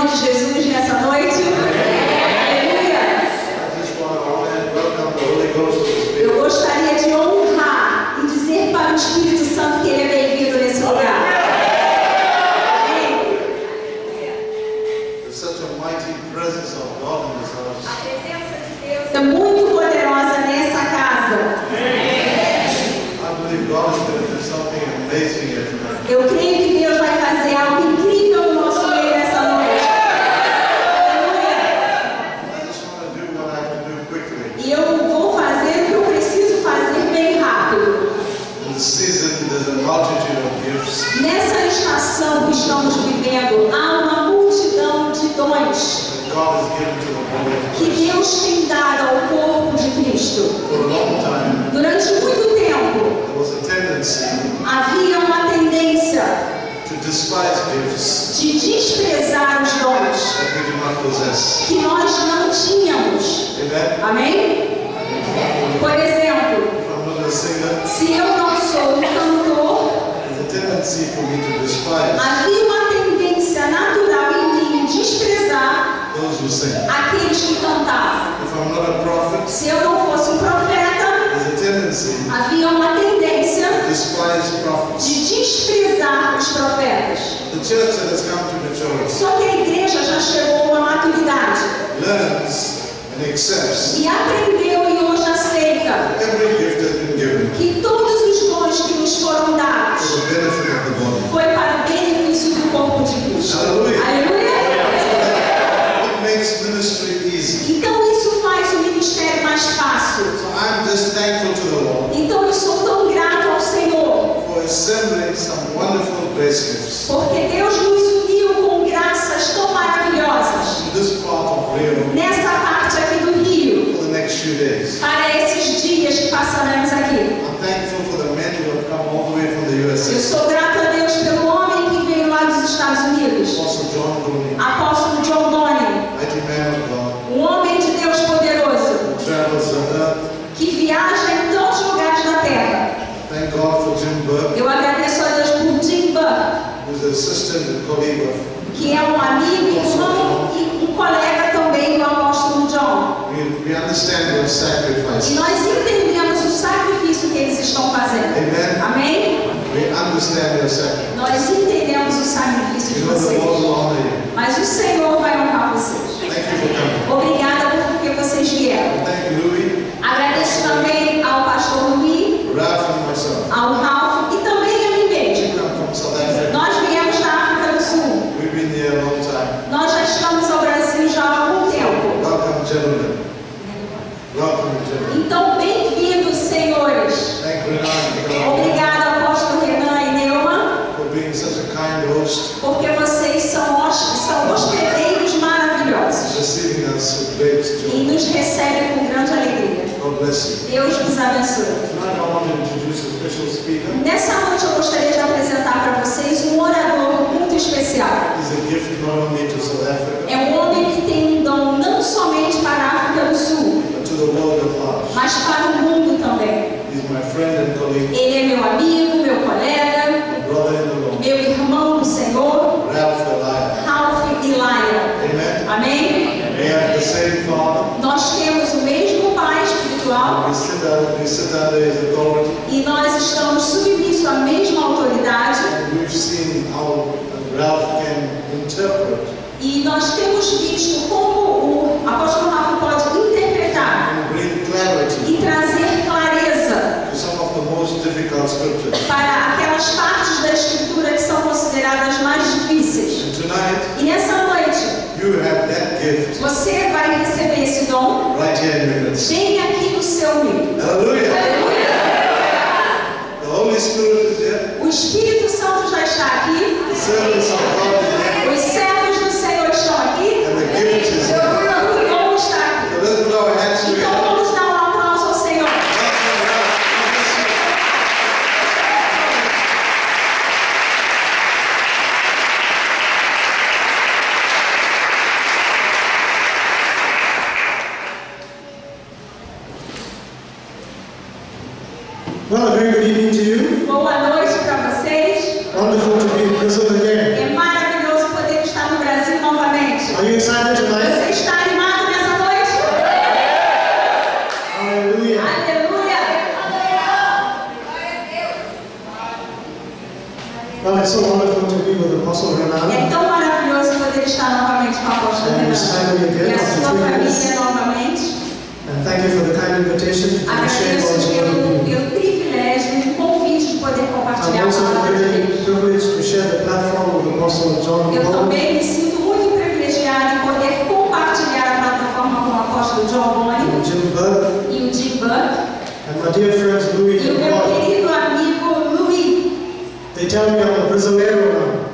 nome de Jesus nessa noite. Aleluia. Eu gostaria de honrar e dizer para o Espírito Santo que ele é bem-vindo nesse lugar. A presença de Deus é muito poderosa nessa casa. Eu creio que Deus vai fazer algo incrível no nosso meio nessa noite. E eu vou fazer o que eu preciso fazer bem rápido. Nessa estação que estamos vivendo, há uma multidão de dons que Deus tem dado ao corpo de Cristo. Durante muito tempo, havia uma tendência de desprezar os dons que nós não tínhamos. Amém? Por exemplo, se eu não sou um cantor, havia uma tendência natural em mim desprezar aqueles que cantavam. Se eu não fosse um profeta, havia uma tendência de desprezar os profetas. Só que a igreja já chegou a uma maturidade e aprendeu e hoje aceita que todos os dons que nos foram dados foi para o benefício do corpo de Cristo. Aleluia! Então isso faz o ministério mais fácil. Então eu sou tão grato ao Senhor porque Deus nos uniu com graças tão maravilhosas nessa parte aqui do Rio para esses dias que passaremos aqui. Eu sou grato a Deus pelo homem que veio lá dos Estados Unidos, apóstolo John Donne, um homem de Deus poderoso que viaja em tantos lugares da terra. Eu agradeço a Deus por Jim Buck, que é um amigo, irmão e um colega também do apóstolo John. E nós entendemos o sacrifício que eles estão fazendo. Amém? Nós entendemos o sacrifício de vocês. Mas o Senhor vai honrar vocês. Obrigada porque vocês vieram. Agradeço também ao pastor Luiz, ao Ralph e também a mim mesmo. Nós viemos da África do Sul. Nós já estamos ao Brasil já há algum tempo. Então, bem-vindos, senhores. Obrigada, apóstolo Renan e Neuma, porque vocês são hospedeiros maravilhosos e nos recebem com grande alegria. Deus nos abençoe. Nessa noite eu gostaria de apresentar para vocês um orador muito especial. É um homem que tem um dom não somente para a África do Sul, mas para o mundo também. Ele é meu amigo, meu colega, meu irmão no Senhor, Ralph e Laia. Amém? Nós temos o mesmo Pai espiritual e nós estamos submissos à mesma autoridade. E nós temos visto como o apóstolo Ralph pode interpretar e trazer clareza para aquelas partes da Escritura que são consideradas mais difíceis. E nessa noite você vai receber esse dom bem aqui no seu meio. Aleluia! O Espírito Santo já está aqui. Os servos do Senhor estão aqui. O dom está aqui. Então vamos dar um aplauso ao Senhor. Well, a very good evening to you. Boa noite para vocês. Wonderful to be in Brazil again. É maravilhoso poder estar no Brasil novamente. Are you excited tonight? Você está animado nessa noite? Hallelujah. Aleluia! Well, it's so wonderful to be with Apostle Renan. É tão maravilhoso poder estar novamente com o apóstolo And his family Renan. again E a after sua 3 years. família novamente. And thank you for the kind invitation to share Agradeço God's word with you. pelo privilégio e o convite de poder I'm compartilhar a also palavra de very Deus. privileged to share the platform with Apostle John Eu Paul também me sinto muito privilegiada em poder compartilhar a plataforma com o apóstolo John Bonnie and Jim Burke e o Jim Buck and my dear friends Louis e o and meu Rod. querido amigo Louis. They tell me I'm a brasileiro now.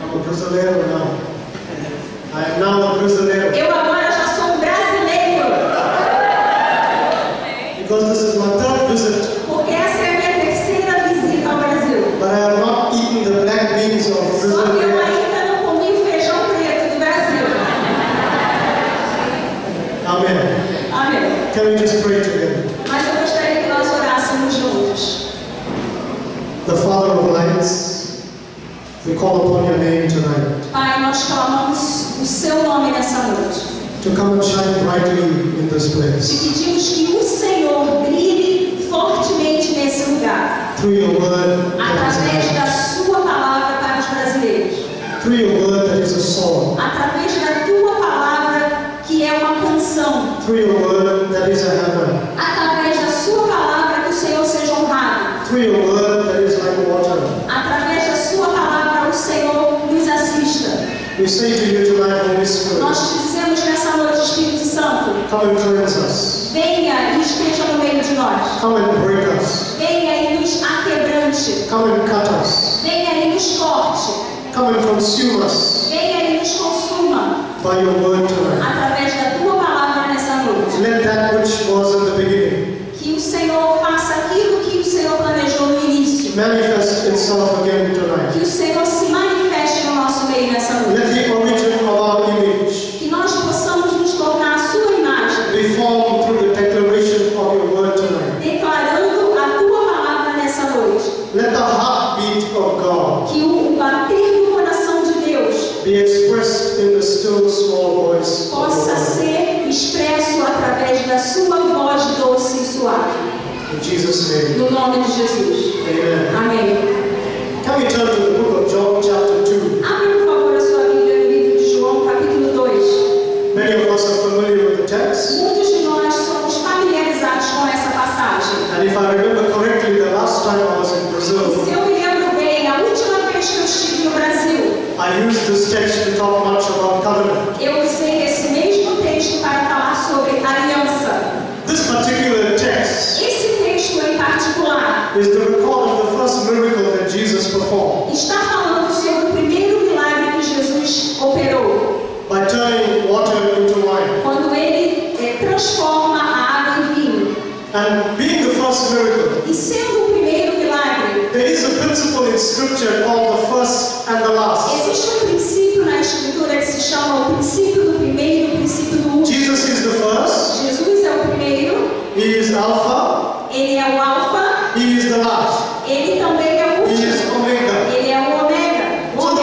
I'm a brasileiro now. I am now a brasileiro. Eu agora já sou um brasileiro, Because this is my third visit, porque essa é a minha terceira visita ao Brasil. but I have not eaten the black beans of Só que eu Brazil. ainda não comi o feijão preto do Brasil. Amen. Amém. Can we just pray together? Mas eu gostaria que nós orássemos juntos. The Father of lights, we call upon your name tonight Pai, nós clamamos o seu nome nessa noite. to come and shine brightly in this Te place. pedimos que o Senhor brilhe fortemente nesse lugar, Through your word that através is da light, sua palavra para os brasileiros, through your word that is a song, através da tua palavra que é uma canção, through your word that is a hammer, através da sua palavra que o Senhor seja honrado, through your word that is like water. através da sua palavra o Senhor nos assista. We say to you tonight, Holy Spirit, Nós te dizemos nessa noite, Espírito Santo, come and cleanse us, venha e esteja no meio de nós, come and break us, venha e nos aquebrante, come and cut us, venha e nos corte, come and consume us venha e nos consuma by your word tonight. através da tua palavra nessa noite. Let that which was in the beginning Que o Senhor faça aquilo que o Senhor planejou no início. manifest itself again tonight. Que o Senhor se manifeste no nosso meio nessa noite. Let the origin of our image Que nós possamos nos tornar a sua imagem, be formed through the declaration of your word tonight. declarando a tua palavra nessa noite. Let the heartbeat of God Que o bater do coração de Deus be expressed in the still small voice of possa your word. ser expresso através da sua voz doce e suave. In Jesus' name, No nome de Jesus. amen. Amém. Can we turn to the book of John chapter 2? Abre, por favor, a sua Bíblia no livro de João, capítulo 2. Many of us are familiar with the text. Muitos de nós somos familiarizados com essa passagem. And if I remember correctly, the last time I was in E Brazil, se eu me lembro bem, a última vez que eu estive no Brasil, I used this text to talk much about covenant. eu usei esse mesmo texto para falar sobre aliança. This particular text Esse texto em particular is the record of the first miracle that Jesus performed está falando sobre o primeiro milagre que Jesus operou, by turning water into wine. quando ele transforma a água em vinho. And being the first miracle, E sendo o primeiro milagre, there is a principle in Scripture called the first and the last. existe um princípio na Escritura que se chama o princípio do primeiro e o princípio do último. Jesus is the first, Jesus é o primeiro, He is Alpha, ele é o alfa, He is the last, ele também é o He último, is Omega. ele é o ômega. So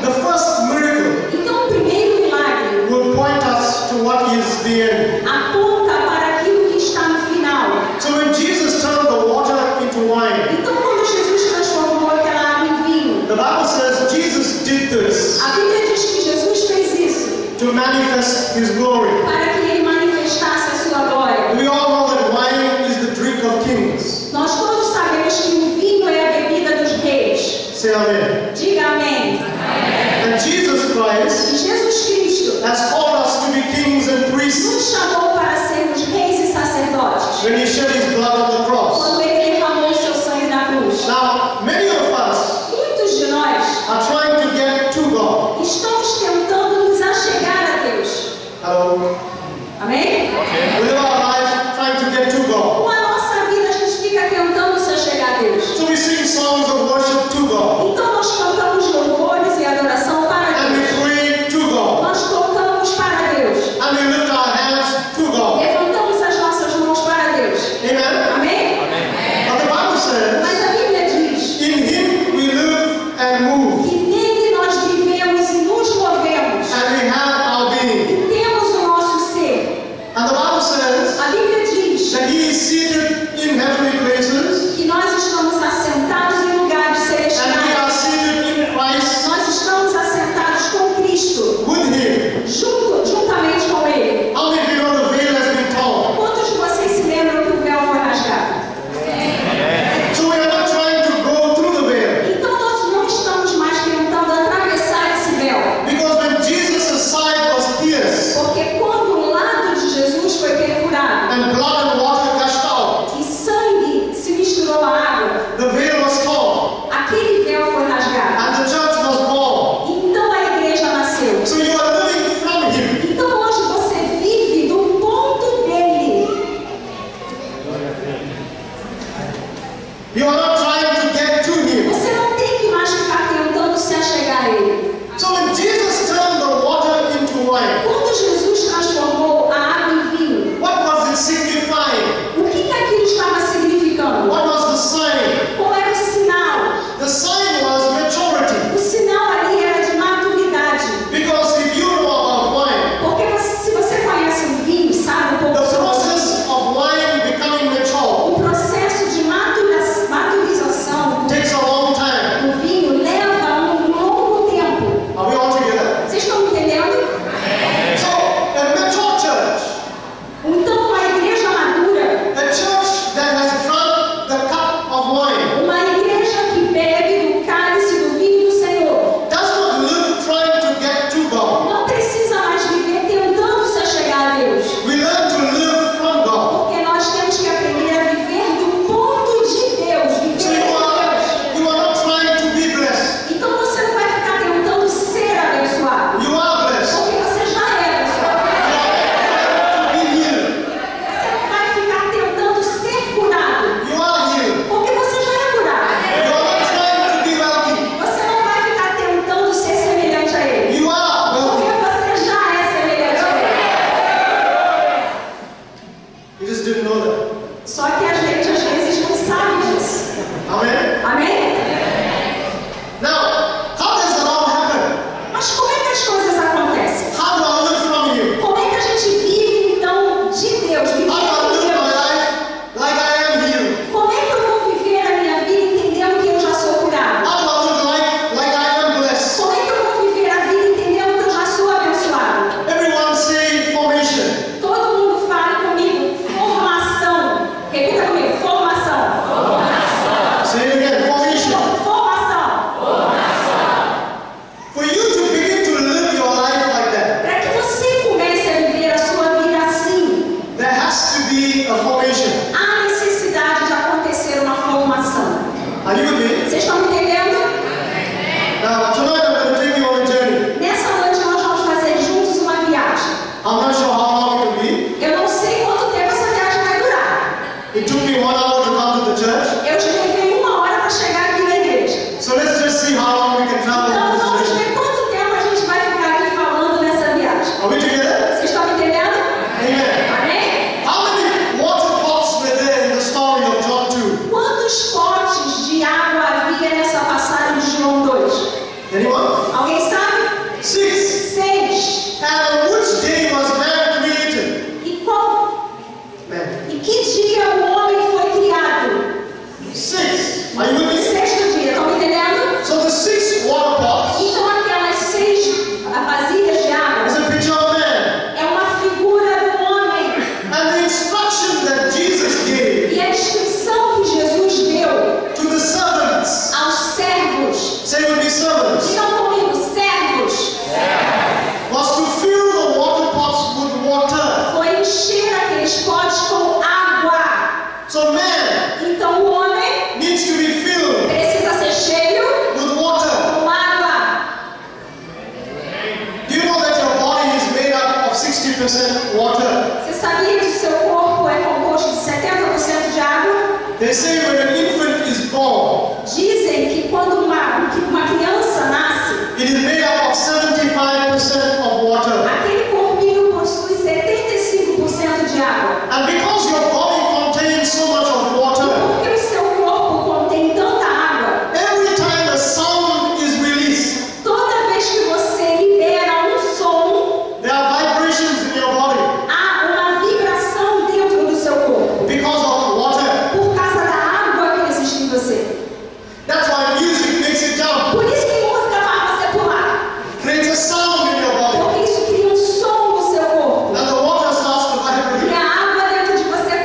the first miracle Então o primeiro milagre will point us to what is the end. aponta para aquilo que está no final. So when Jesus turned the water into wine, Então quando Jesus transformou aquela água em vinho, the Bible says Jesus did this a Bíblia diz que Jesus fez isso to manifest His glory. para que ele manifestasse a sua glória. We all know that wine is the drink of kings. Nós todos sabemos que o vinho é a bebida dos reis. Say amen. Diga amém. And Jesus Christ E Jesus Cristo has called us to be kings and priests nos chamou para sermos reis e sacerdotes when He shed His blood on the cross. quando ele derramou o seu sangue na cruz. Now, many of us Muitos de nós are trying to get to God. estamos tentando nos achegar a Deus. Hello? Amém? We live our life trying to get to God. Com a nossa vida a gente fica tentando se achegar a Deus. So we sing songs of worship to God. Então nós cantamos louvores e adoração para And we Deus. pray to God. Nós tocamos para Deus. And we lift our hands to God. Levantamos as nossas mãos para Deus. Amen? Amém? But the Bible says, Mas a Bíblia diz in Him we live and move. que nele nós vivemos e nos movemos. And we have 70% water. Você sabia que o seu corpo é composto de 70% de água? They say when an infant is born, Dizem que quando uma criança nasce, it is made up of 75% of water. aquele corpinho possui 75% de água. And because your body contains so much of water, Porque o seu corpo contém tanta água, every time a sound is released, toda vez que você libera um som, there are vibrations in your body há uma vibração dentro do seu corpo. because of water. Por causa da água que existe em você. That's why music makes you jump, Por isso que música faz você pular. creates a sound in your body, Porque isso cria um som no seu corpo. and the water starts to E vibrate. a água dentro de você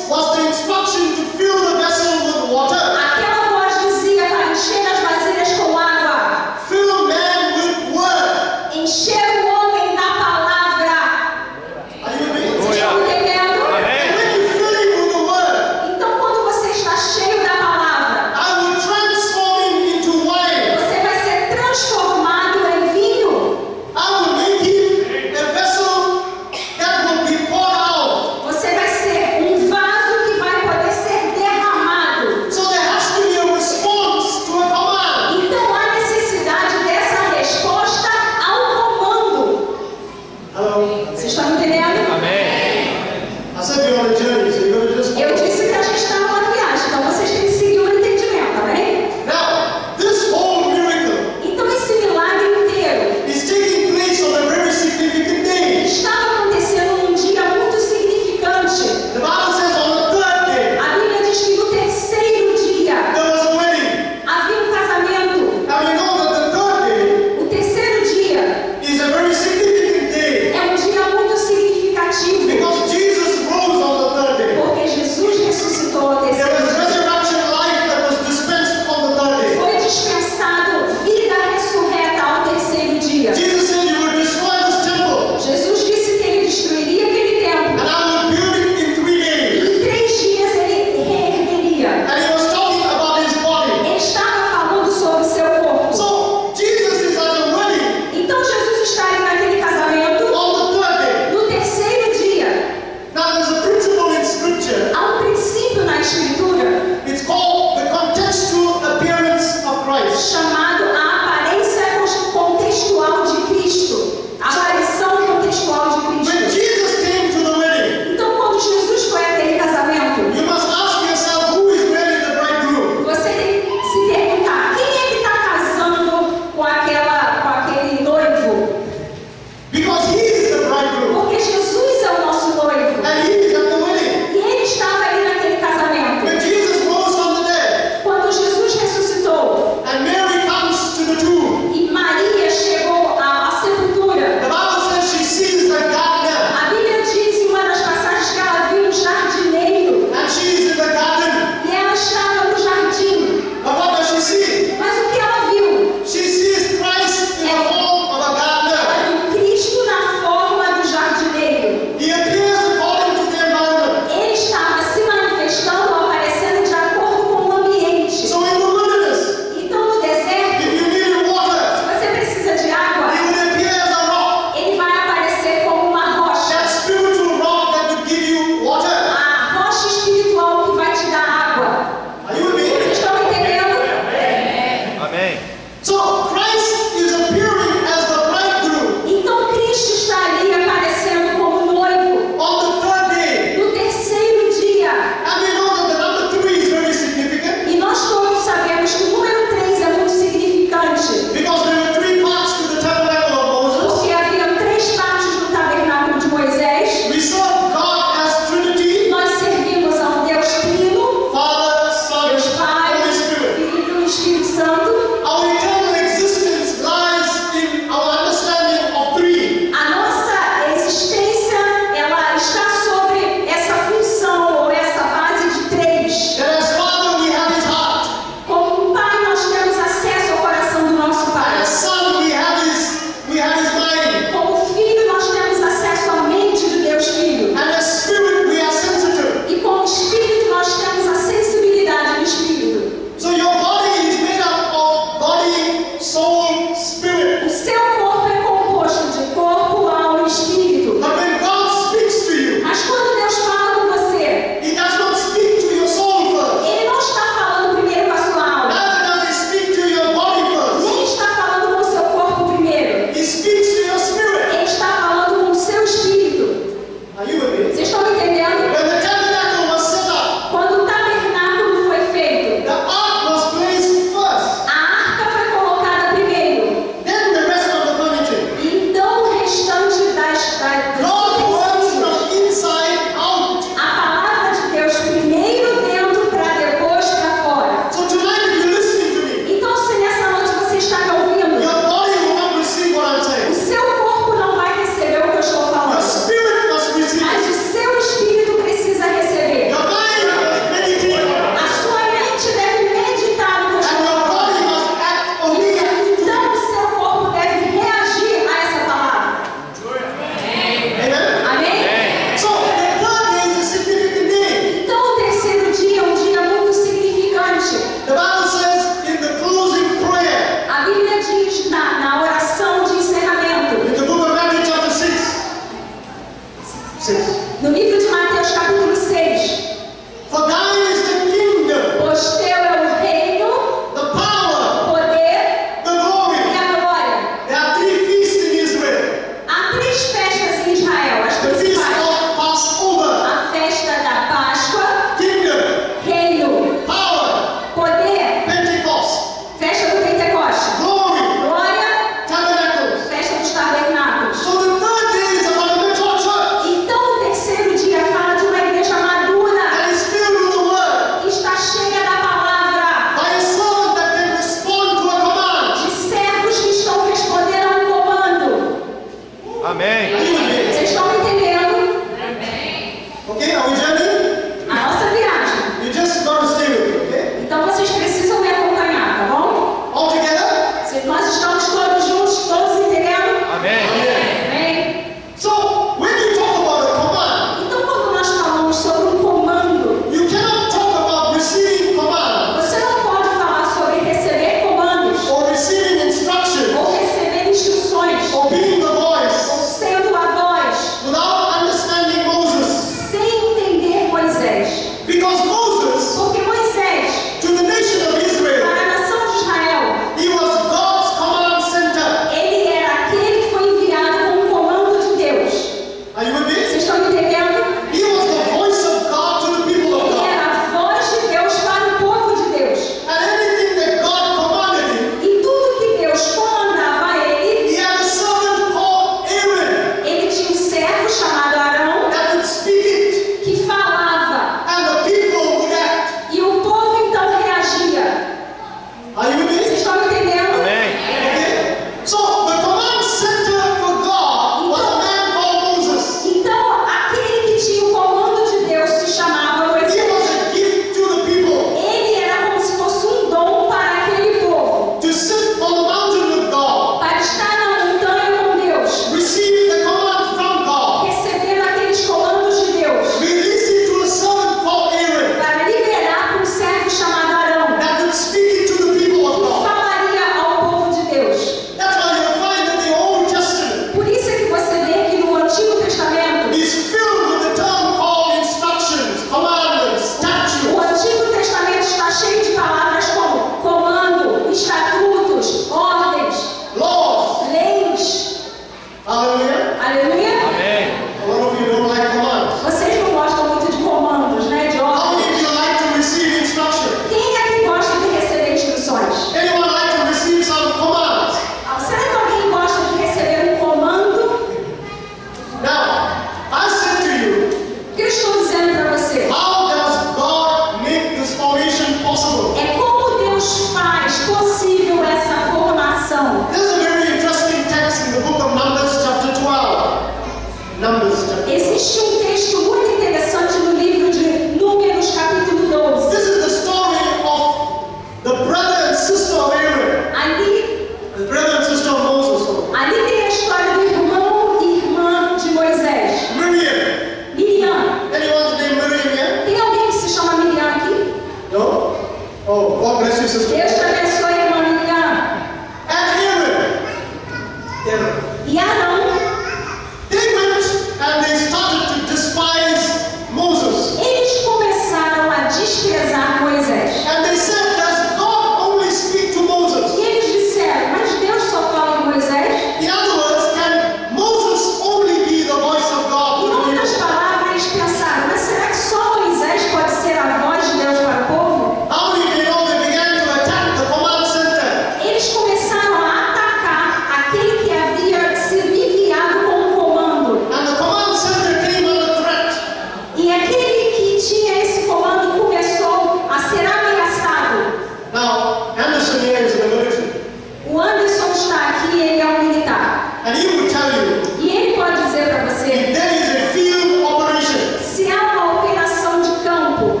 And he will tell you, e ele pode dizer para você, if there is a field operation se há uma operação de campo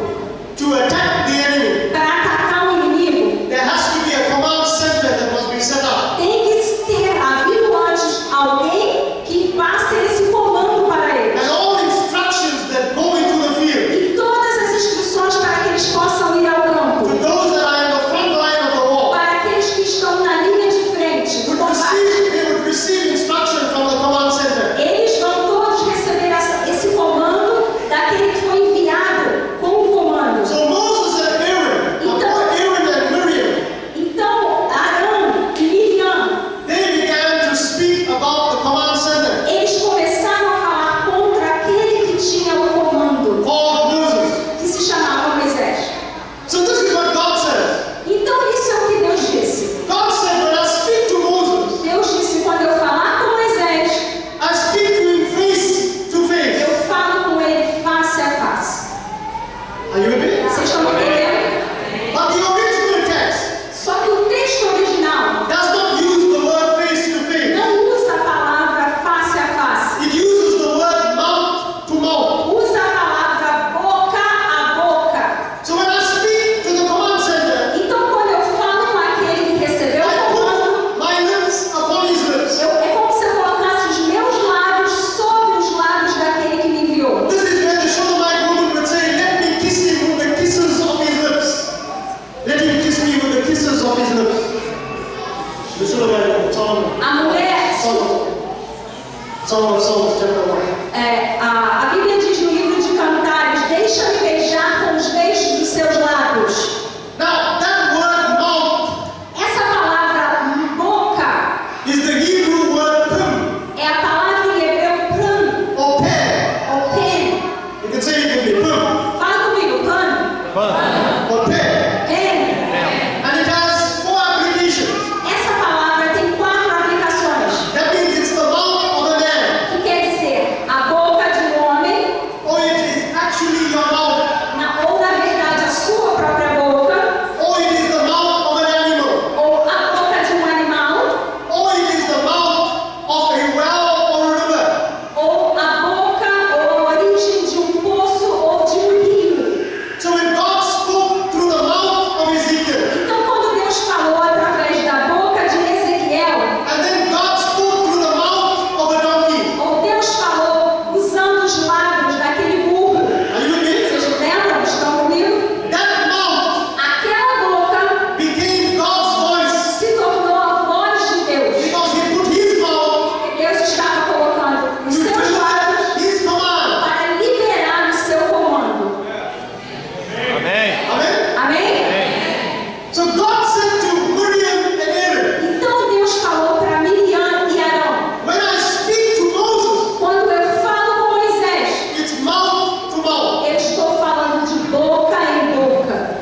to attack the enemy, para atacar o inimigo, there has to be a command center that must be set up. tem que ter havido antes alguém que passe esse comando para eles. And all instructions that go into the field, E todas as instruções para que eles possam ir ao to campo, those that are in the front line of the war, para aqueles que estão na linha de frente do combate, they would receive instruction from the command center. eles vão todos receber esse comando daquele que foi enviado com o comando. So Moses and Aaron and Miriam, Então, Arão e Miriam, they began to speak about the command center eles começaram a falar contra aquele que tinha o comando, called Moses. que se chamava Moisés. So this is what God says. Então, isso é o que Deus disse. God said, when I speak to Moses, Deus disse, quando eu falar com Moisés, I speak to him face to face. eu falo com ele face a face. Are you with me? Vocês estão me entendendo? But the original text Só que o texto original does not use the word face to face. não usa a palavra face a face. It uses the word mouth to mouth. Usa a palavra boca a boca. So when I speak to the command center, Então, quando eu falo com aquele que recebeu o I comando, put my lips upon his lips. é como se eu colocasse os meus lábios sobre os lábios daquele que me enviou. This is where the Shulamite woman would say, let me kiss him with the kisses of his lips. Let him kiss me with the kisses of his lips. The Shulamite, A mulher, Song of Songs, chapter 1. a Bíblia diz no livro de Cantares, deixa-me beijar com os beijos dos seus lábios. Now, that word mouth Essa palavra boca is the Hebrew word pum, é a palavra em hebreu pran, or pen. ou pen. You can say it with me, pum, Fala comigo, pan, or pen. pen. And it has 4 applications. Essa palavra tem 4 aplicações, That means it's the mouth of a man, que quer dizer a boca de um homem, or it is actually your mouth, ou na verdade a sua própria boca, or it is the mouth of an animal, ou a boca de um animal, or it is the mouth of a well or a river. ou a boca ou a origem de um poço ou de um rio. So when God spoke through the mouth of Ezekiel, Então, quando Deus falou através da boca de Ezequiel, and then God spoke through the mouth of a donkey. ou Deus falou usando os lábios daquele burro, Are you with me? vocês lembram? Estão comigo? That mouth Aquela boca became God's voice se tornou a voz de Deus. because He put His mouth Deus estava colocando os to seus lábios deliver His command. para liberar o seu comando. Amém. Amen? Amém? So God said to Miriam and Aaron, Então Deus falou para Miriam e Arão: when I speak to Moses, quando eu falo com Moisés, it's mouth to mouth. eu estou falando de boca em boca.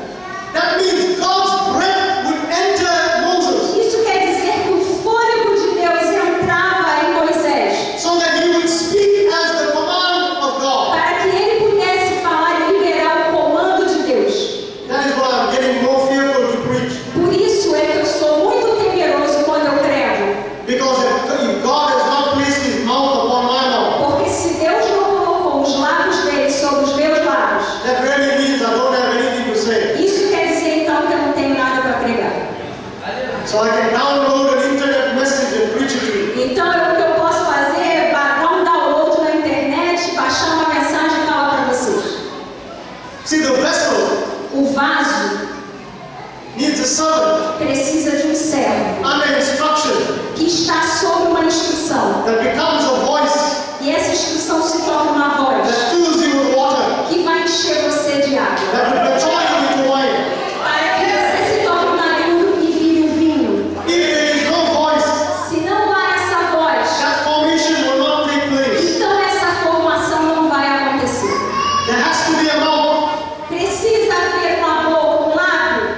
That means God's breath would enter Moses Isso quer dizer que o fôlego de Deus entrava em Moisés, so that he would speak as the command of God. para que ele pudesse falar e liberar o comando de Deus. That is why I'm getting more fearful to preach. Por isso é que eu sou muito temeroso quando eu prego, Because if God has not placed His mouth upon my mouth, porque se Deus não colocou os lábios dele sobre os meus lábios, that really means I don't have anything to say. isso quer dizer então que eu não tenho nada para pregar. So I can download an internet message and preach it to you. Então o que eu posso fazer é dar um download na internet, baixar uma mensagem e falar para vocês. See, the vessel O vaso needs a servant precisa de um servo under instruction que está sob uma instrução, that becomes a voice e essa instrução se torna uma voz that fills you with water, que vai encher você de água, that will mature you into wine. para que você se torne maduro e vire o vinho. If there is no voice, Se não há essa voz, that formation will not take place. então essa formação não vai acontecer. There has to be a mouth. Precisa haver uma boca, um lábio.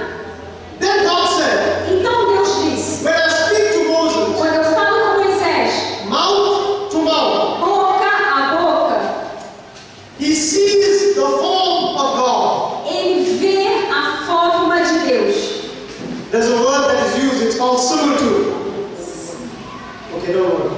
Then God said, Então Deus disse: when I speak to Moses, quando eu falo com Moisés, mouth to mouth, boca a boca, he sees the form of God. ele vê a forma de Deus. There's a word that is used, it's called similitude. Okay, don't worry.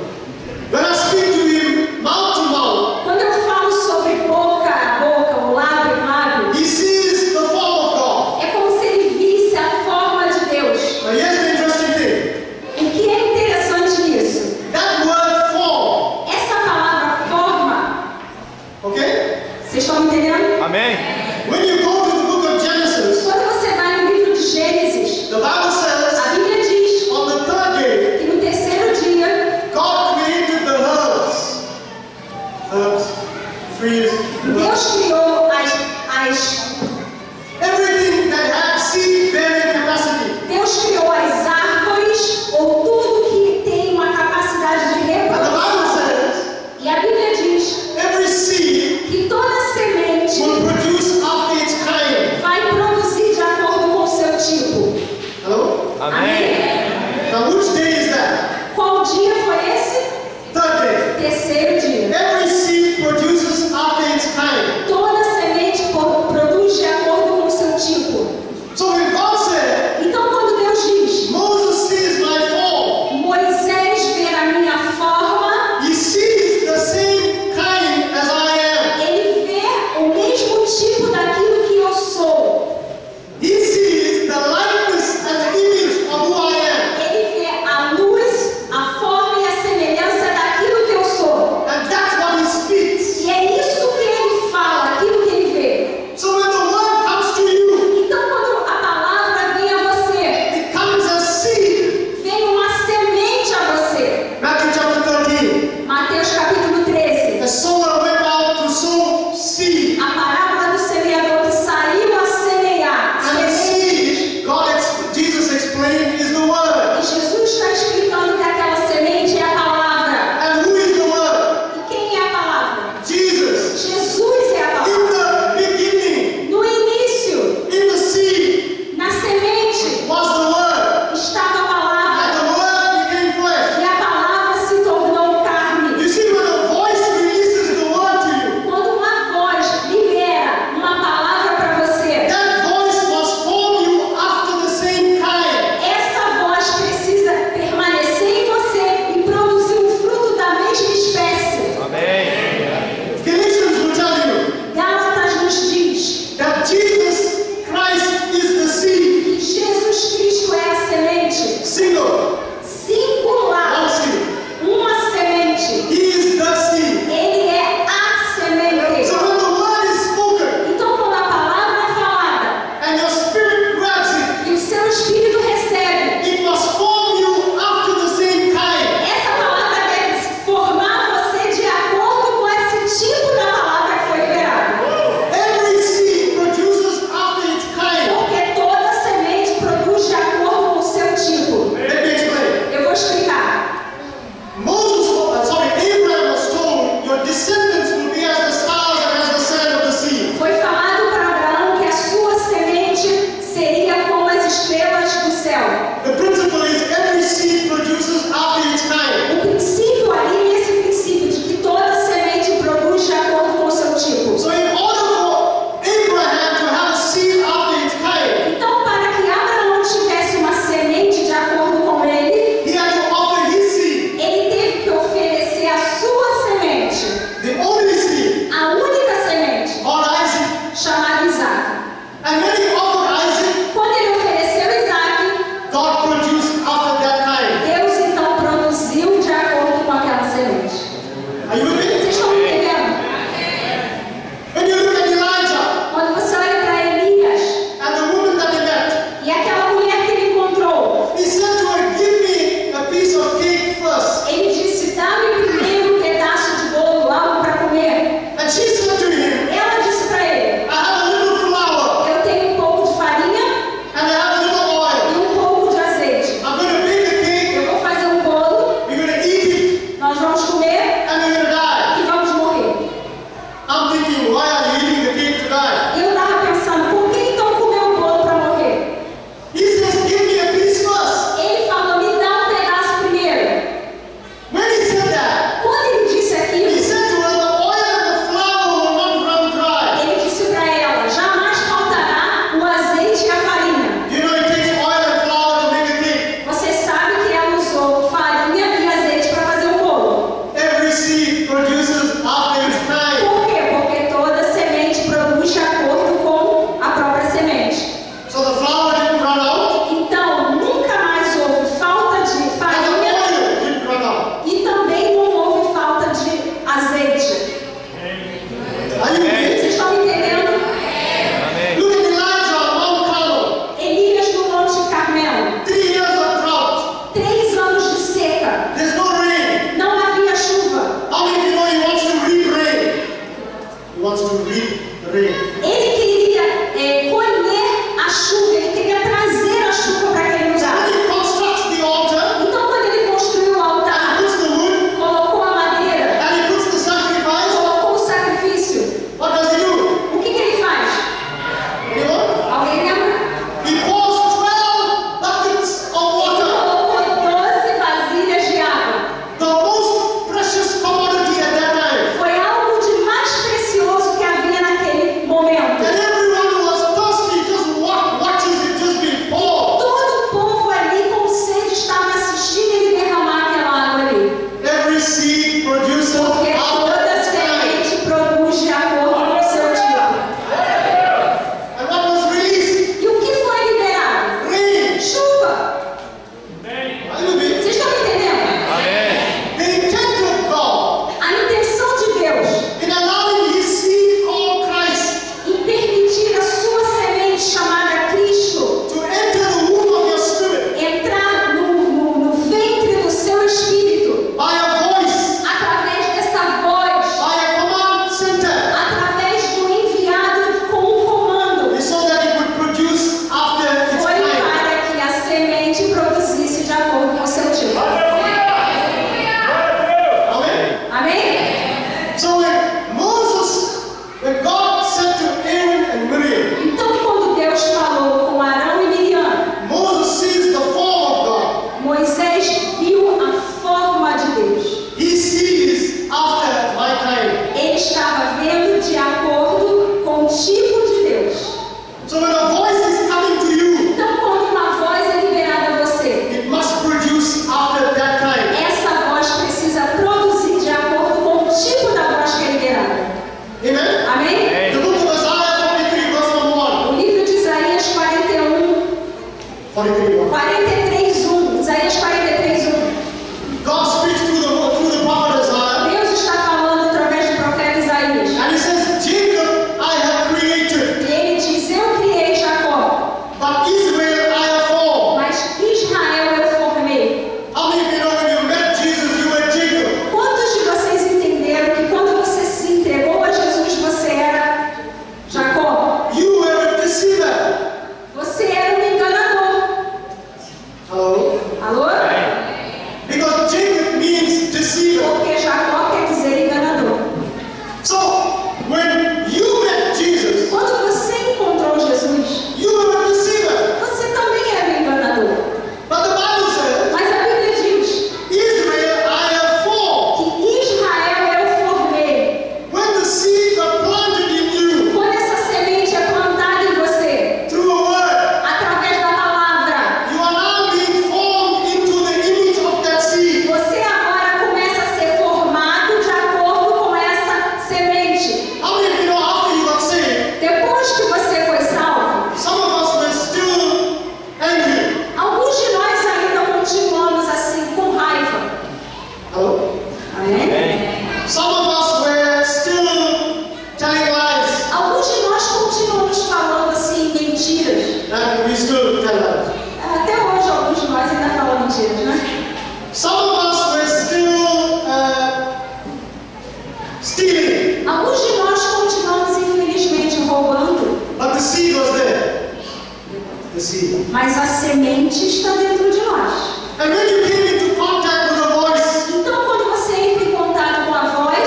seed. Mas a semente está dentro de nós. And when you came into contact with the voice, Então, quando você entra em contato com a voz,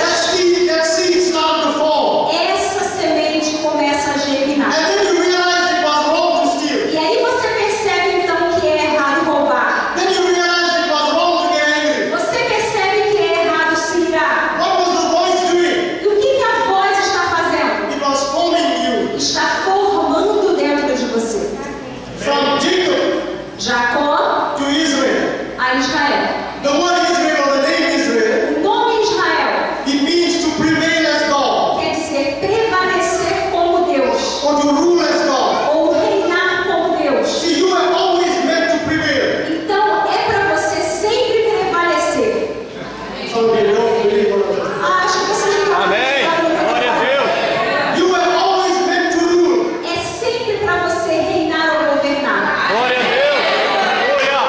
that seed started to fall. essa semente começa a germinar. And then you realize it was wrong to steal. E aí você percebe então que é errado roubar. Then you realize it was wrong to get angry. Você percebe que é errado se irar. What was the voice doing? E o que a voz está fazendo? It was forming you. Está formando dentro de você. From Jacob Jacó to Israel. a Israel. The word Israel, or the name Israel, O nome Israel it means to prevail as God, quer dizer prevalecer como Deus, or to rule as God. ou reinar como Deus. See, you are always meant to prevail. Então é para você sempre prevalecer. Some of you don't believe what I'm saying. Acho que você já está Amém. Glória a Deus. You are always meant to rule. É sempre para você reinar ou governar. Glória a Deus. Aleluia.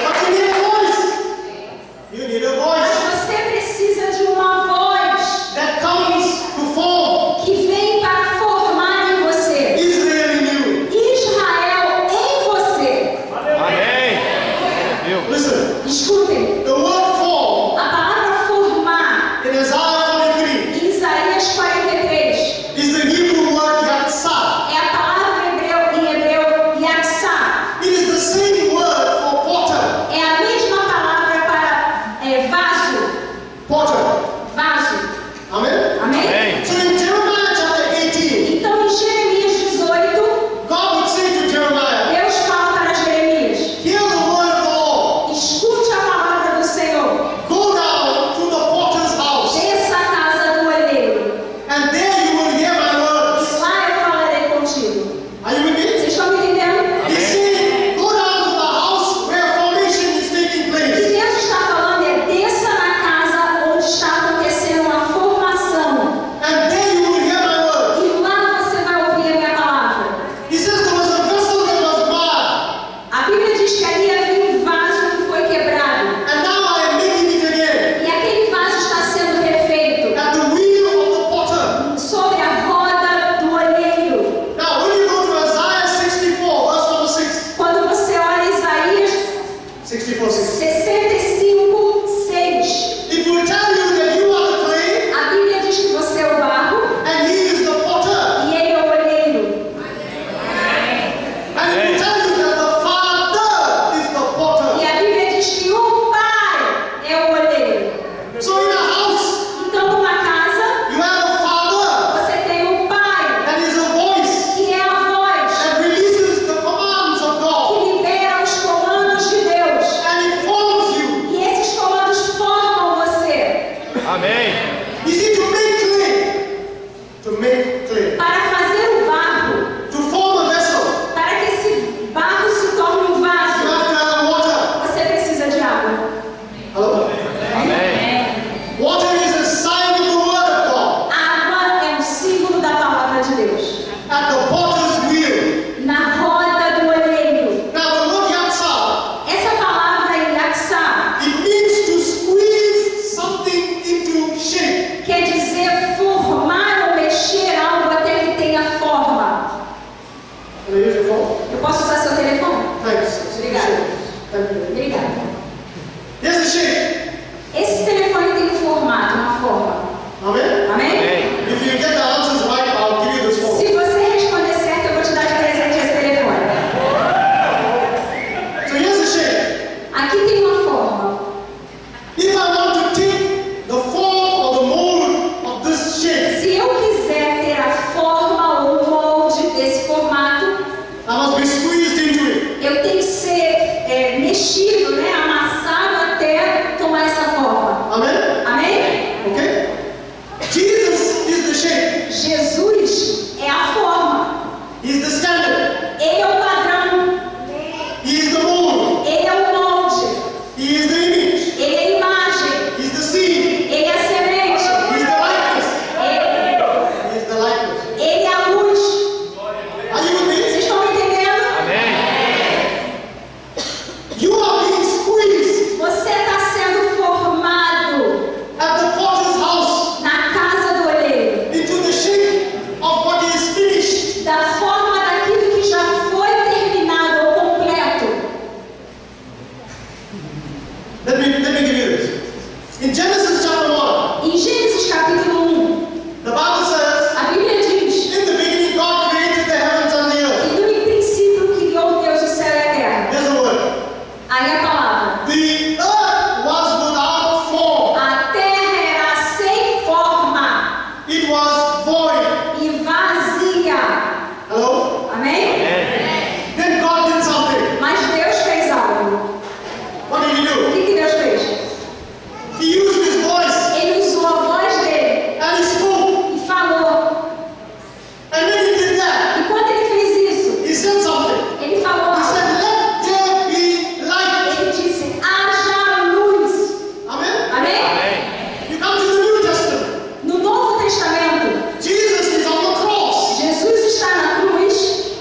But you need a voice. You need a Mas voice você precisa de uma voz that comes to form que vem para formar em você Israel in you. Israel em você. Amém. Glória a Deus. Listen, Escutem, the word form a palavra formar in Isaiah 43 em Isaías 43 is the Hebrew word yatsah. é a palavra em hebreu yatsá. It is the same word for potter. É a mesma palavra para vaso. Vaso. Amen. Amém? Amém. So in Jeremiah chapter 18, Então em Jeremias 18, God would say to Jeremiah, Deus fala para Jeremias: hear the word of the Lord. escute a palavra do Senhor, Go down to the potter's house, desça a casa do oleiro, and there you will hear my words. e lá eu falarei contigo. Are you with me? Vocês estão me entendendo? He's saying, go down to the house where formation is taking O que place. Deus está falando é: desça na casa onde está acontecendo a formação, And there you will hear my word. e lá você vai ouvir a minha palavra. He says there was a vessel that was marred, A Bíblia diz que ali havia um vaso que foi quebrado, and now I am making it again. e aquele vaso está sendo refeito At the wheel of the potter. sobre a roda do olheiro. Now when you go to Isaiah 64, verse number 6. Quando você olha Isaías 64, 6. 65, 6, It will tell you that you are the clay, a Bíblia diz que você é o barro and he is the potter. e ele é o olheiro. And it will tell you that the Father is the E potter. a Bíblia diz que o Pai é o olheiro. So in a house, Então, numa casa, you have a Father você tem o Pai, that is a voice que é a voz, that releases the commands of God, que libera os comandos de Deus. and it forms you. E esses comandos formam você. Amém. You see, to make clay, Para fazer o barro, to form a vessel, para que esse barro se torne um you vaso, have to have water. você precisa de água. Hello? Amém. Water is a sign of the word of God. Água é um símbolo da palavra de Deus. At the potter's wheel. Na roda do olheiro. Now the word yatsah, Essa palavra em Yaksá it means to squeeze something into shape. In Genesis chapter 1, Em Gênesis capítulo 1, the Bible says, a Bíblia diz in the beginning God created the heavens and the earth. que no princípio criou Deus o céu e a terra. Here's the word. Aí a palavra. The earth was without form. A terra era sem forma It was void. e vazia. Hello? Amém? Amém. Then God did something. Mas Deus fez algo. What did he O do? que Deus fez? He used his voice Ele usou a voz dele and he spoke. e falou. And when he did that, E quando ele fez isso, he said something. ele falou He algo. said, let there be light. Ele disse: haja luz. Amen? Amém? Amém. You come to the New Testament. No Novo Testamento, Jesus is on the cross. Jesus está na cruz,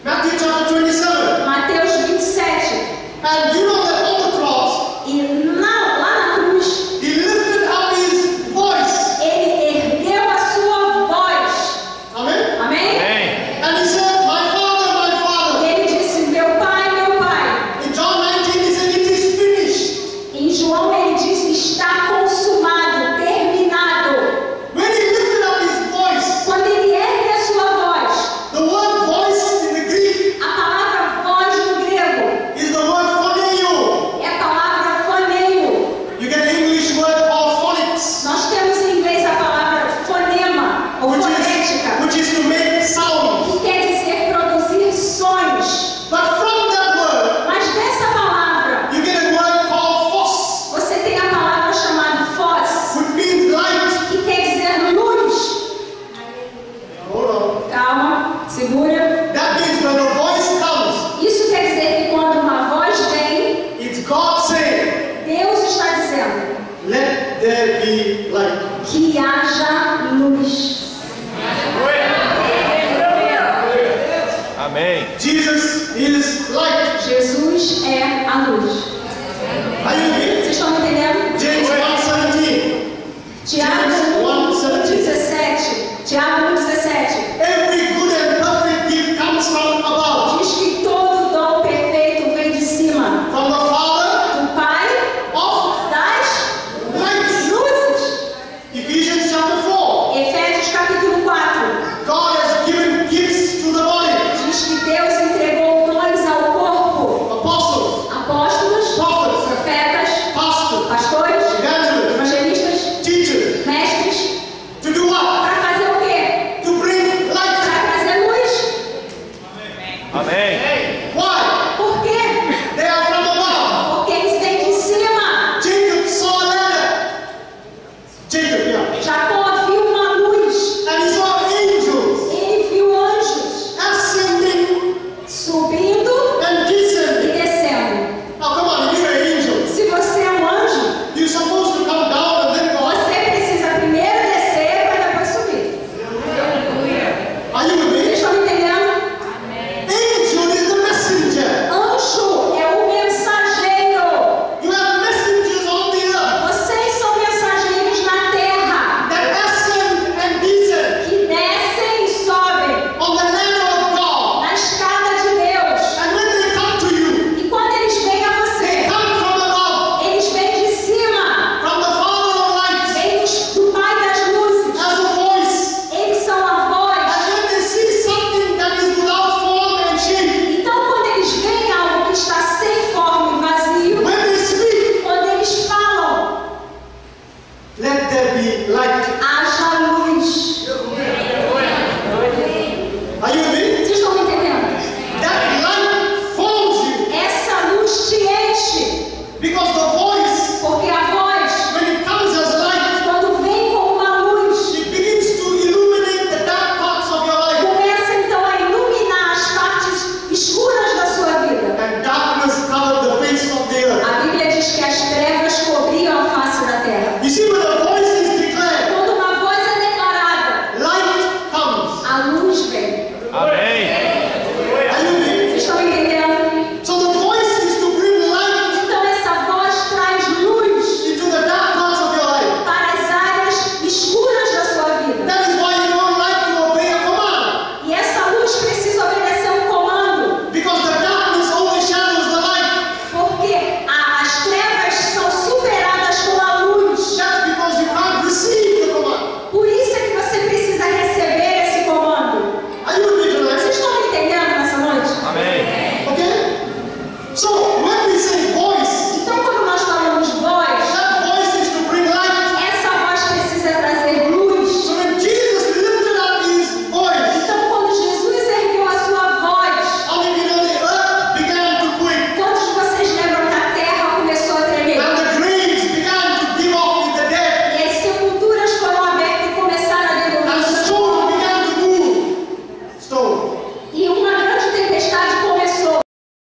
Matthew chapter 27. Mateus 27. And you know that on the cross, E lá na cruz, he lifted up his voice. ele ergueu a sua voz. Amen? Amém? Amém. And he said, my E Father. ele disse: meu Pai, meu Pai. In John 19, he said, it is finished. Em João ele disse: está consumado, terminado. When he lifted up his voice, Quando ele ergue a sua voz, the word voice in the Greek a palavra voz no grego is the word phoneo. é a palavra foneio. You get an English word called phonics, Nós temos em inglês a palavra fonema ou fonética, which is to make sound. que quer dizer produzir sons. But from that word, Mas dessa palavra, you get a word called phos, você tem a palavra chamada fós, which means light. que quer dizer luz. Hold on. Calma, segura. That means when the voice comes, Isso quer dizer que quando uma voz vem, it's God saying, Deus está dizendo let there be light. que haja luz. Amém. Jesus is light. Jesus é a luz. Are you with me? Vocês estão me entendendo? James 1:17. Tiago 1:17. Tiago 1:17. Every good and perfect gift comes from above, Diz que todo dom perfeito vem de cima. from the Father Do Pai of das lights. luzes. Ephesians chapter 4. Efésios capítulo 4. God has given gifts to the body. Diz que Deus entregou dons ao corpo. Apostles, Apóstolos, prophets, profetas, pastors, pastores, evangelists, evangelistas, teachers. mestres. To do what? Para fazer o quê? To bring light. Para trazer luz. Amém. Why? Por quê? They are from above. Porque eles vêm de cima. Jacob saw a ladder. Jacob, yeah. Jacó viu uma luz. And he saw angels Ele viu anjos ascending subindo and e descending. descendo. Now come on, if you're an angel, Se você é um anjo, you're supposed to come down and then go up. você precisa primeiro descer para depois subir. Are you with Vocês me? estão me entendendo? Angel is the messenger. Anjo é o mensageiro. You have messengers on the earth Vocês são mensageiros na terra that ascend and descend que descem e sobem on the ladder of God. na escada de Deus. And when they come to you, E quando eles vêm a they você, come from above, eles vêm de cima, from the Father of lights, vêm do Pai das luzes. as a voice. Eles são a voz. And when they see something that is without form and shape, Então, quando eles veem algo que está sem forma e vazio, when they speak, quando eles falam, let there be light.